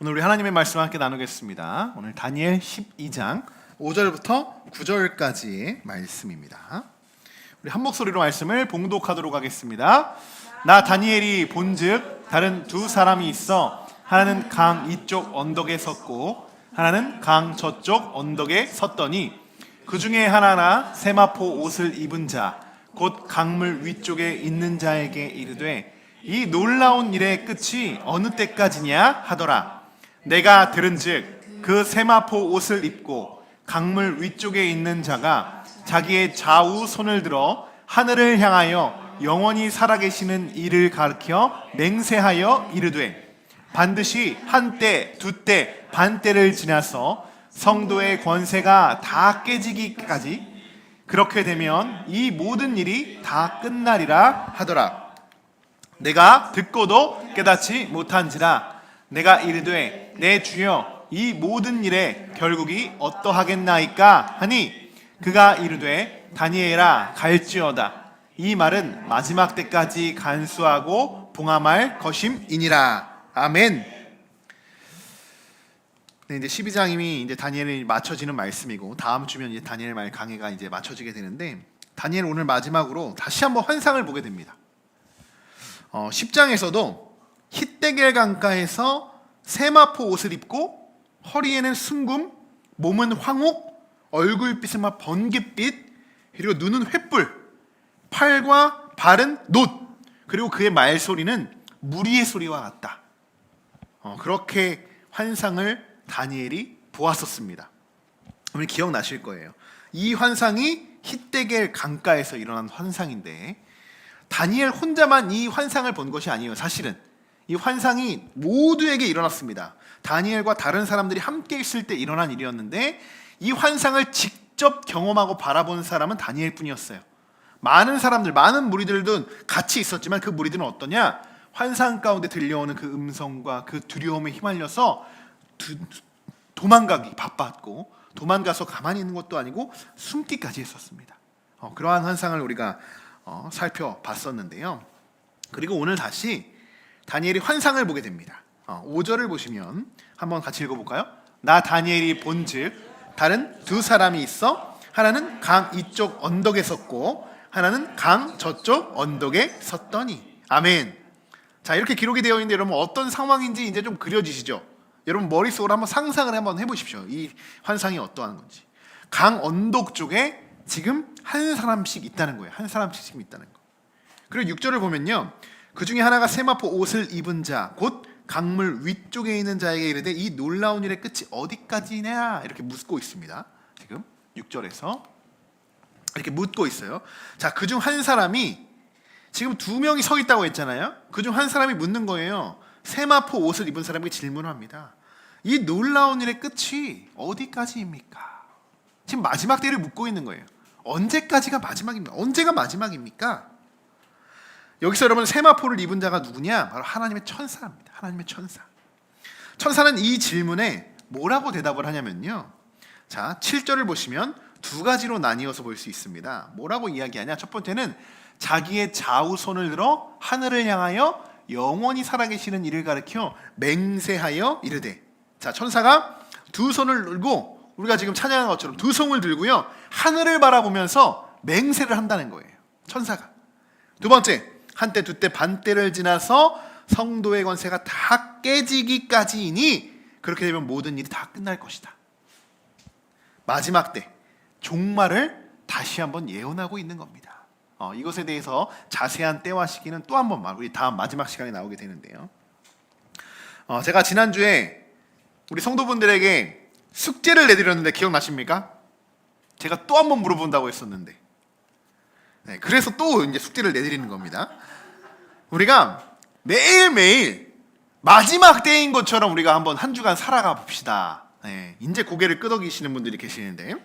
오늘 우리 하나님의 말씀을 함께 나누겠습니다. 오늘 다니엘 12장 5절부터 9절까지의 말씀입니다. 우리 한 목소리로 말씀을 봉독하도록 하겠습니다. 나 다니엘이 본즉 다른 두 사람이 있어 하나는 강 이쪽 언덕에 섰고 하나는 강 저쪽 언덕에 섰더니 그 중에 하나나 세마포 옷을 입은 자 곧 강물 위쪽에 있는 자에게 이르되 이 놀라운 일의 끝이 어느 때까지냐 하더라. 내가 들은즉 그 세마포 옷을 입고 강물 위쪽에 있는 자가 자기의 좌우 손을 들어 하늘을 향하여 영원히 살아계시는 이를 가리켜 맹세하여 이르되 반드시 한때 두때 반때를 지나서 성도의 권세가 다 깨지기까지 그렇게 되면 이 모든 일이 다 끝나리라 하더라. 내가 듣고도 깨닫지 못한지라. 내가 이르되 내 주여 이 모든 일의 결국이 어떠하겠나이까 하니 그가 이르되 다니엘아 갈지어다. 이 말은 마지막 때까지 간수하고 봉함할 것임이니라. 아멘. 네, 이제 12장이 이제 다니엘이 맞춰지는 말씀이고 다음 주면 이제 다니엘 말 강해가 이제 맞춰지게 되는데 다니엘 오늘 마지막으로 다시 한번 환상을 보게 됩니다. 10장에서도 히데겔 강가에서 세마포 옷을 입고 허리에는 순금, 몸은 황옥, 얼굴빛은 막 번갯빛, 그리고 눈은 횃불, 팔과 발은 놋, 그리고 그의 말소리는 무리의 소리와 같다. 그렇게 환상을 다니엘이 보았었습니다. 오늘 기억나실 거예요. 이 환상이 히데겔 강가에서 일어난 환상인데 다니엘 혼자만 이 환상을 본 것이 아니에요. 사실은 이 환상이 모두에게 일어났습니다. 다니엘과 다른 사람들이 함께 있을 때 일어난 일이었는데 이 환상을 직접 경험하고 바라본 사람은 다니엘뿐이었어요. 많은 사람들, 많은 무리들도 같이 있었지만 그 무리들은 어떠냐? 환상 가운데 들려오는 그 음성과 그 두려움에 휘말려서 도망가기 바빴고 도망가서 가만히 있는 것도 아니고 숨기까지 했었습니다. 그러한 환상을 우리가 살펴봤었는데요. 그리고 오늘 다시 다니엘이 환상을 보게 됩니다. 5절을 보시면 한번 같이 읽어볼까요? 나 다니엘이 본즉 다른 두 사람이 있어 하나는 강 이쪽 언덕에 섰고 하나는 강 저쪽 언덕에 섰더니 아멘. 자, 이렇게 기록이 되어 있는데 여러분 어떤 상황인지 이제 좀 그려지시죠? 여러분 머릿속으로 한번 상상을 한번 해보십시오. 이 환상이 어떠한 건지. 강 언덕 쪽에 지금 한 사람씩 있다는 거예요. 한 사람씩 지금 있다는 거. 그리고 6절을 보면요. 그 중에 하나가 세마포 옷을 입은 자, 곧 강물 위쪽에 있는 자에게 이르되 이 놀라운 일의 끝이 어디까지냐 이렇게 묻고 있습니다. 지금 6절에서 이렇게 묻고 있어요. 자, 그중 한 사람이 지금 두 명이 서 있다고 했잖아요. 그중 한 사람이 묻는 거예요. 세마포 옷을 입은 사람에게 질문을 합니다. 이 놀라운 일의 끝이 어디까지입니까? 지금 마지막 때를 묻고 있는 거예요. 언제까지가 마지막입니까? 언제가 마지막입니까? 여기서 여러분 세마포를 입은 자가 누구냐? 바로 하나님의 천사입니다. 하나님의 천사. 천사는 이 질문에 뭐라고 대답을 하냐면요. 자, 7절을 보시면 두 가지로 나뉘어서 볼 수 있습니다. 뭐라고 이야기하냐? 첫 번째는 자기의 좌우 손을 들어 하늘을 향하여 영원히 살아계시는 이를 가리켜 맹세하여 이르되. 자, 천사가 두 손을 들고 우리가 지금 찬양한 것처럼 두 손을 들고요. 하늘을 바라보면서 맹세를 한다는 거예요. 천사가. 두 번째, 한때 두때 반때를 지나서 성도의 권세가 다 깨지기까지이니 그렇게 되면 모든 일이 다 끝날 것이다. 마지막 때 종말을 다시 한번 예언하고 있는 겁니다. 이것에 대해서 자세한 때와 시기는 또 한 번만 우리 다음 마지막 시간에 나오게 되는데요. 제가 지난주에 우리 성도분들에게 숙제를 내드렸는데 기억나십니까? 제가 또 한 번 물어본다고 했었는데 네, 그래서 또 이제 숙제를 내드리는 겁니다. 우리가 매일매일 마지막 때인 것처럼 우리가 한번 한 주간 살아가 봅시다. 네, 이제 고개를 끄덕이시는 분들이 계시는데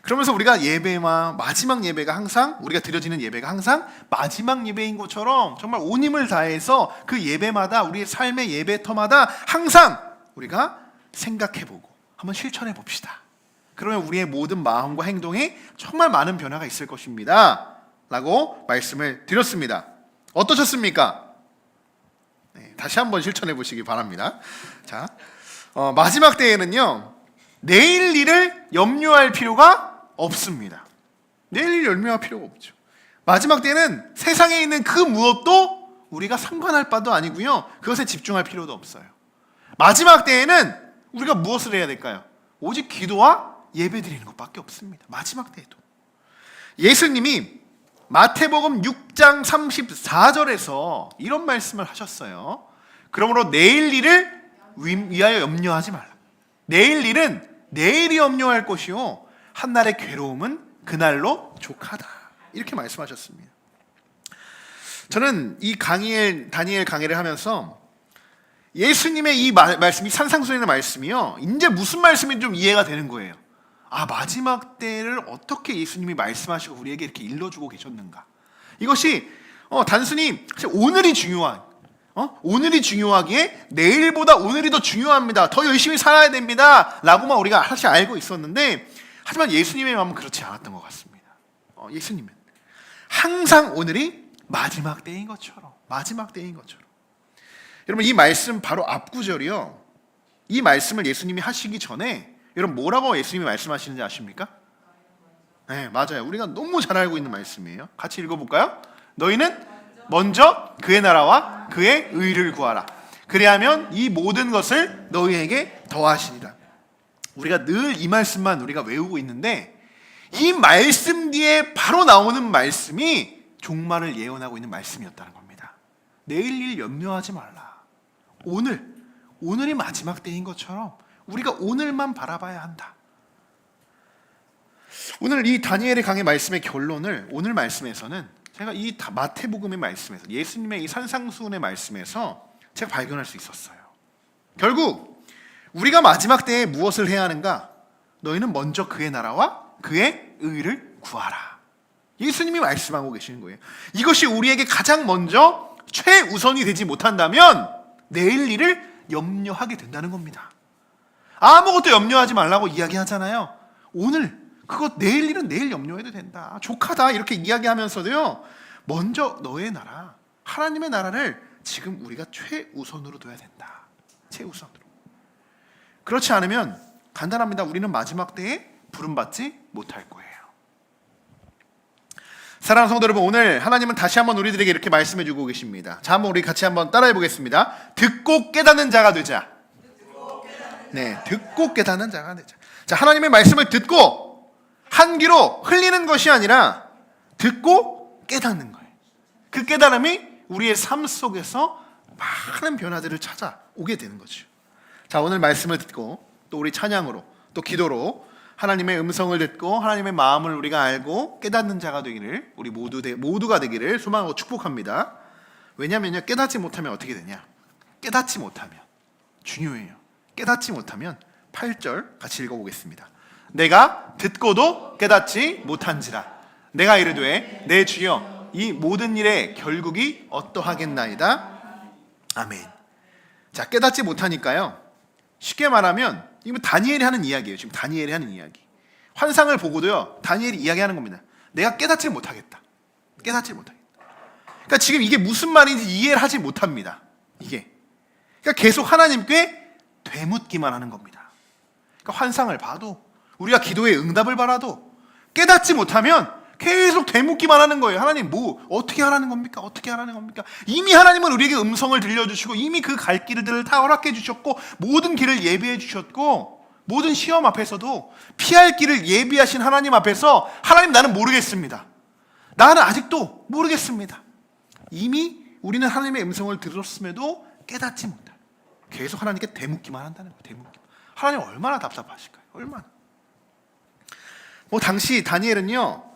그러면서 우리가 예배와 마지막 예배가 항상 우리가 드려지는 예배가 항상 마지막 예배인 것처럼 정말 온 힘을 다해서 그 예배마다 우리의 삶의 예배터마다 항상 우리가 생각해보고 한번 실천해 봅시다. 그러면 우리의 모든 마음과 행동에 정말 많은 변화가 있을 것입니다 라고 말씀을 드렸습니다. 어떠셨습니까? 네, 다시 한번 실천해 보시기 바랍니다. 자, 마지막 때에는요, 내일 일을 염려할 필요가 없습니다. 내일 일 염려할 필요가 없죠. 마지막 때는 세상에 있는 그 무엇도 우리가 상관할 바도 아니고요, 그것에 집중할 필요도 없어요. 마지막 때에는 우리가 무엇을 해야 될까요? 오직 기도와 예배 드리는 것밖에 없습니다. 마지막 때에도. 예수님이 마태복음 6장 34절에서 이런 말씀을 하셨어요. 그러므로 내일 일을 위하여 염려하지 말라. 내일 일은 내일이 염려할 것이요 한날의 괴로움은 그날로 족하다. 이렇게 말씀하셨습니다. 저는 이 다니엘 강의를 하면서 예수님의 이 말씀이, 산상수훈의 말씀이요, 이제 무슨 말씀인지 좀 이해가 되는 거예요. 마지막 때를 어떻게 예수님이 말씀하시고 우리에게 이렇게 일러주고 계셨는가. 이것이 단순히 오늘이 중요한, 오늘이 중요하기에 내일보다 오늘이 더 중요합니다, 더 열심히 살아야 됩니다 라고만 우리가 사실 알고 있었는데, 하지만 예수님의 마음은 그렇지 않았던 것 같습니다. 예수님은 항상 오늘이 마지막 때인 것처럼, 여러분, 이 말씀 바로 앞구절이요, 이 말씀을 예수님이 하시기 전에 여러분 뭐라고 예수님이 말씀하시는지 아십니까? 네, 맞아요. 우리가 너무 잘 알고 있는 말씀이에요. 같이 읽어볼까요? 너희는 먼저 그의 나라와 그의 의를 구하라. 그리하면 이 모든 것을 너희에게 더하시리라. 우리가 늘 이 말씀만 우리가 외우고 있는데, 이 말씀 뒤에 바로 나오는 말씀이 종말을 예언하고 있는 말씀이었다는 겁니다. 내일 일 염려하지 말라. 오늘이 마지막 때인 것처럼 우리가 오늘만 바라봐야 한다. 오늘 이 다니엘의 강의 말씀의 결론을 오늘 말씀에서는 제가 이 마태복음의 말씀에서, 예수님의 이 산상수훈의 말씀에서 제가 발견할 수 있었어요. 결국 우리가 마지막 때에 무엇을 해야 하는가? 너희는 먼저 그의 나라와 그의 의를 구하라. 예수님이 말씀하고 계시는 거예요. 이것이 우리에게 가장 먼저 최우선이 되지 못한다면 내일 일을 염려하게 된다는 겁니다. 아무것도 염려하지 말라고 이야기하잖아요. 오늘 그것, 내일 일은 내일 염려해도 된다, 족하다, 이렇게 이야기하면서도요, 먼저 너의 나라, 하나님의 나라를 지금 우리가 최우선으로 둬야 된다. 최우선으로. 그렇지 않으면 간단합니다. 우리는 마지막 때에 부름받지 못할 거예요. 사랑하는 성도 여러분, 오늘 하나님은 다시 한번 우리들에게 이렇게 말씀해 주고 계십니다. 자, 한번 우리 같이 한번 따라해 보겠습니다. 듣고 깨닫는 자가 되자. 네, 듣고 깨닫는 자가 되자. 자, 하나님의 말씀을 듣고 한 귀로 흘리는 것이 아니라 듣고 깨닫는 거예요. 그 깨달음이 우리의 삶 속에서 많은 변화들을 찾아오게 되는 거죠. 자, 오늘 말씀을 듣고 또 우리 찬양으로 또 기도로 하나님의 음성을 듣고 하나님의 마음을 우리가 알고 깨닫는 자가 되기를, 우리 모두가 되기를 소망하고 축복합니다. 왜냐하면요, 깨닫지 못하면 어떻게 되냐? 깨닫지 못하면, 중요해요. 깨닫지 못하면 8절 같이 읽어보겠습니다. 내가 듣고도 깨닫지 못한지라 내가 이르되 내 주여 이 모든 일의 결국이 어떠하겠나이다. 아멘. 자, 깨닫지 못하니까요, 쉽게 말하면 이거 다니엘이 하는 이야기예요. 지금 다니엘이 하는 이야기. 환상을 보고도요, 다니엘이 이야기하는 겁니다. 내가 깨닫지 못하겠다. 깨닫지 못하겠다. 그러니까 지금 이게 무슨 말인지 이해를 하지 못합니다. 이게. 그러니까 계속 하나님께 되묻기만 하는 겁니다. 그러니까 환상을 봐도, 우리가 기도의 응답을 받아도 깨닫지 못하면 계속 되묻기만 하는 거예요. 하나님 뭐 어떻게 하라는 겁니까? 어떻게 하라는 겁니까? 이미 하나님은 우리에게 음성을 들려주시고 이미 그 갈 길들을 다 허락해 주셨고 모든 길을 예비해 주셨고, 모든 시험 앞에서도 피할 길을 예비하신 하나님 앞에서 하나님, 나는 모르겠습니다. 나는 아직도 모르겠습니다. 이미 우리는 하나님의 음성을 들었음에도 깨닫지 못해. 계속 하나님께 되묻기만 한다는 거예요. 되묻기만. 하나님 얼마나 답답하실까요? 얼마나. 당시 다니엘은요,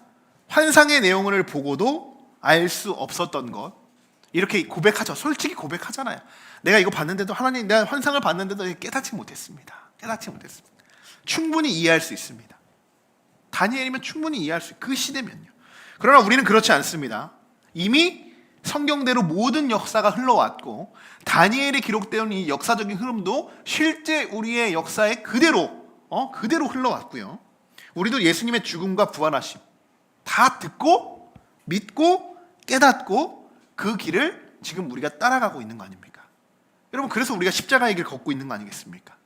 환상의 내용을 보고도 알 수 없었던 것, 이렇게 고백하죠. 솔직히 고백하잖아요. 내가 이거 봤는데도, 하나님, 내가 환상을 봤는데도 깨닫지 못했습니다. 깨닫지 못했습니다. 충분히 이해할 수 있습니다. 다니엘이면 충분히 이해할 수 있어요. 그 시대면요. 그러나 우리는 그렇지 않습니다. 이미 성경대로 모든 역사가 흘러왔고, 다니엘에 기록되어 이 역사적인 흐름도 실제 우리의 역사에 그대로 흘러왔고요. 우리도 예수님의 죽음과 부활하심 다 듣고 믿고 깨닫고 그 길을 지금 우리가 따라가고 있는 거 아닙니까? 여러분, 그래서 우리가 십자가의 길 걷고 있는 거 아니겠습니까?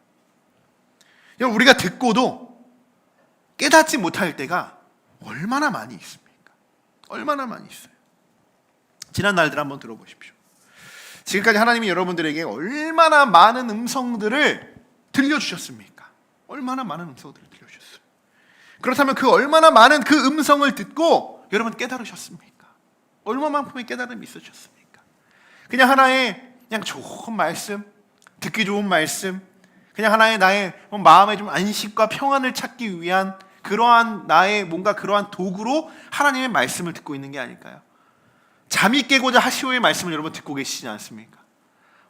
여러분, 우리가 듣고도 깨닫지 못할 때가 얼마나 많이 있습니까? 얼마나 많이 있어요. 지난 날들 한번 들어보십시오. 지금까지 하나님이 여러분들에게 얼마나 많은 음성들을 들려주셨습니까? 얼마나 많은 음성들을 들려주셨어요. 그렇다면 그 얼마나 많은 그 음성을 듣고 여러분 깨달으셨습니까? 얼마만큼의 깨달음이 있으셨습니까? 그냥 하나의 그냥 좋은 말씀, 듣기 좋은 말씀, 그냥 하나의 나의 마음의 좀 안식과 평안을 찾기 위한 그러한 나의 뭔가 그러한 도구로 하나님의 말씀을 듣고 있는 게 아닐까요? 잠이 깨고자 하시오의 말씀을 여러분 듣고 계시지 않습니까?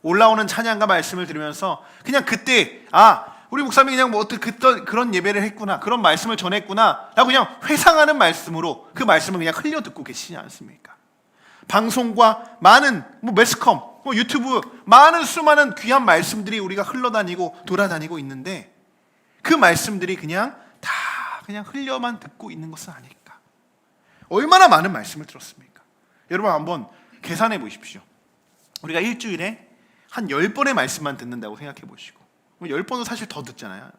올라오는 찬양과 말씀을 들으면서 그냥 그때 우리 목사님이 그냥 뭐 어떻게 그런 예배를 했구나, 그런 말씀을 전했구나 라고 그냥 회상하는 말씀으로 그 말씀을 그냥 흘려 듣고 계시지 않습니까? 방송과 많은 매스컴, 유튜브 많은 수많은 귀한 말씀들이 우리가 흘러다니고 돌아다니고 있는데 그 말씀들이 그냥 다 그냥 흘려만 듣고 있는 것은 아닐까? 얼마나 많은 말씀을 들었습니까? 여러분 한번 계산해 보십시오. 우리가 일주일에 한 10번의 말씀만 듣는다고 생각해 보시고 10번은 사실 더 듣잖아요.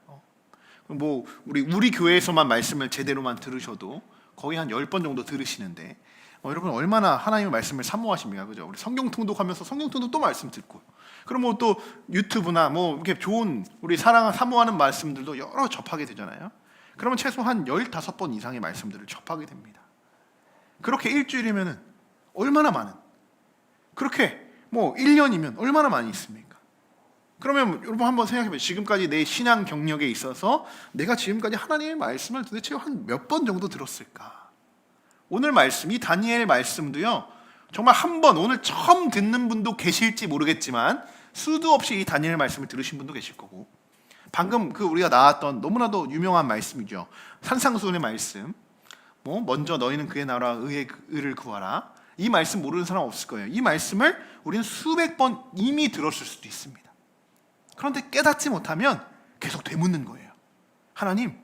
우리 교회에서만 말씀을 제대로만 들으셔도 거의 한 10번 정도 들으시는데 여러분 얼마나 하나님의 말씀을 사모하십니까? 그죠? 우리 성경 통독하면서 성경 통독 또 말씀 듣고 그럼 또 유튜브나 이렇게 좋은 우리 사모하는 말씀들도 여러 접하게 되잖아요. 그러면 최소 한 15번 이상의 말씀들을 접하게 됩니다. 그렇게 일주일이면은 얼마나 많은, 그렇게 1년이면 얼마나 많이 있습니까? 그러면 여러분 한번 생각해보세요. 지금까지 내 신앙 경력에 있어서 내가 지금까지 하나님의 말씀을 도대체 한 몇 번 정도 들었을까? 오늘 말씀, 이 다니엘 말씀도요, 정말 한 번, 오늘 처음 듣는 분도 계실지 모르겠지만 수도 없이 이 다니엘 말씀을 들으신 분도 계실 거고, 방금 우리가 나왔던 너무나도 유명한 말씀이죠. 산상수훈의 말씀, 먼저 너희는 그의 나라 의를 구하라. 이 말씀 모르는 사람 없을 거예요. 이 말씀을 우리는 수백 번 이미 들었을 수도 있습니다. 그런데 깨닫지 못하면 계속 되묻는 거예요. 하나님,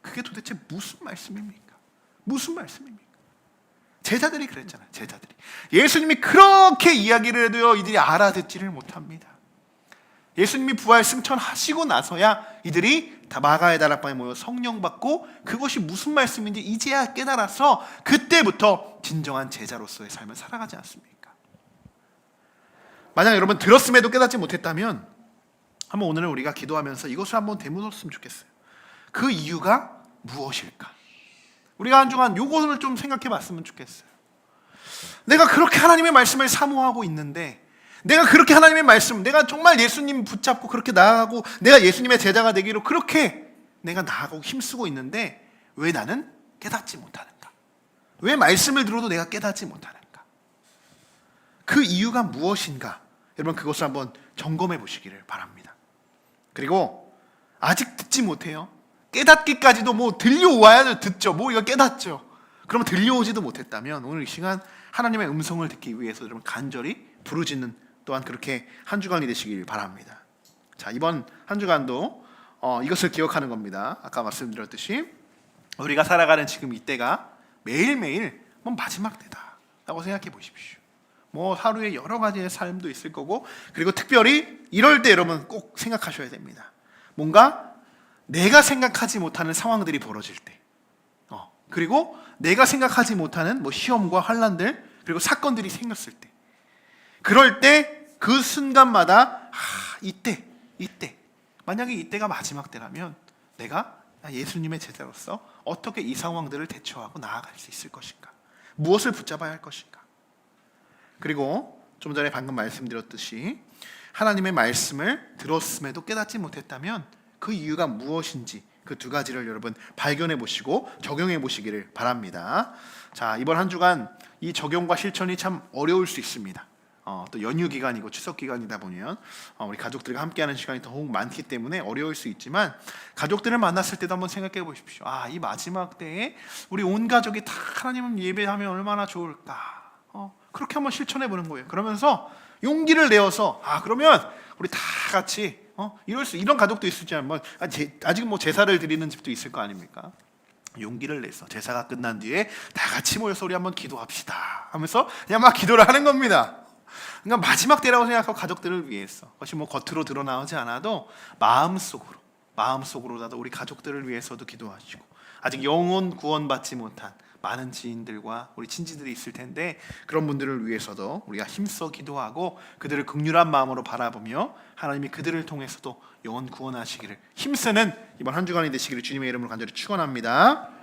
그게 도대체 무슨 말씀입니까? 무슨 말씀입니까? 제자들이 그랬잖아요. 제자들이 예수님이 그렇게 이야기를 해도요, 이들이 알아듣지를 못합니다. 예수님이 부활 승천하시고 나서야 이들이 다 마가의 다락방에 모여 성령 받고 그것이 무슨 말씀인지 이제야 깨달아서 그때부터 진정한 제자로서의 삶을 살아가지 않습니까? 만약 여러분 들었음에도 깨닫지 못했다면 한번 오늘은 우리가 기도하면서 이것을 한번 되물었으면 좋겠어요. 그 이유가 무엇일까? 우리가 한 주간 요것을 좀 생각해 봤으면 좋겠어요. 내가 그렇게 하나님의 말씀을 사모하고 있는데, 내가 그렇게 하나님의 말씀, 내가 정말 예수님 붙잡고 그렇게 나아가고 내가 예수님의 제자가 되기로 그렇게 내가 나아가고 힘쓰고 있는데 왜 나는 깨닫지 못하는가? 왜 말씀을 들어도 내가 깨닫지 못하는가? 그 이유가 무엇인가? 여러분 그것을 한번 점검해 보시기를 바랍니다. 그리고 아직 듣지 못해요. 깨닫기까지도 들려와야 듣죠. 이거 깨닫죠. 그러면 들려오지도 못했다면 오늘 이 시간 하나님의 음성을 듣기 위해서 여러분 간절히 부르짖는 또한 그렇게 한 주간이 되시길 바랍니다. 자, 이번 한 주간도 이것을 기억하는 겁니다. 아까 말씀드렸듯이 우리가 살아가는 지금 이때가 매일매일 마지막 때다라고 생각해 보십시오. 하루에 여러 가지의 삶도 있을 거고, 그리고 특별히 이럴 때 여러분 꼭 생각하셔야 됩니다. 뭔가 내가 생각하지 못하는 상황들이 벌어질 때, 그리고 내가 생각하지 못하는 시험과 환난들 그리고 사건들이 생겼을 때, 그럴 때 그 순간마다 이때 만약에 이때가 마지막 때라면 내가 예수님의 제자로서 어떻게 이 상황들을 대처하고 나아갈 수 있을 것인가? 무엇을 붙잡아야 할 것인가? 그리고 좀 전에 방금 말씀드렸듯이 하나님의 말씀을 들었음에도 깨닫지 못했다면 그 이유가 무엇인지 그 두 가지를 여러분 발견해 보시고 적용해 보시기를 바랍니다. 자, 이번 한 주간 이 적용과 실천이 참 어려울 수 있습니다. 또 연휴 기간이고 추석 기간이다 보면 우리 가족들과 함께하는 시간이 더욱 많기 때문에 어려울 수 있지만, 가족들을 만났을 때도 한번 생각해 보십시오. 이 마지막 때에 우리 온 가족이 다 하나님 예배하면 얼마나 좋을까? 그렇게 한번 실천해 보는 거예요. 그러면서 용기를 내어서 그러면 우리 다 같이 이런 가족도 있을지만 아직 제사를 드리는 집도 있을 거 아닙니까? 용기를 내서 제사가 끝난 뒤에 다 같이 모여서 우리 한번 기도합시다 하면서 그냥 막 기도를 하는 겁니다. 그러니까 마지막 때라고 생각하고 가족들을 위해서, 그것이 겉으로 드러나오지 않아도 마음속으로 마음속으로라도 우리 가족들을 위해서도 기도하시고, 아직 영혼 구원받지 못한 많은 지인들과 우리 친지들이 있을 텐데 그런 분들을 위해서도 우리가 힘써 기도하고 그들을 긍휼한 마음으로 바라보며 하나님이 그들을 통해서도 영혼 구원하시기를 힘쓰는 이번 한 주간이 되시기를 주님의 이름으로 간절히 축원합니다.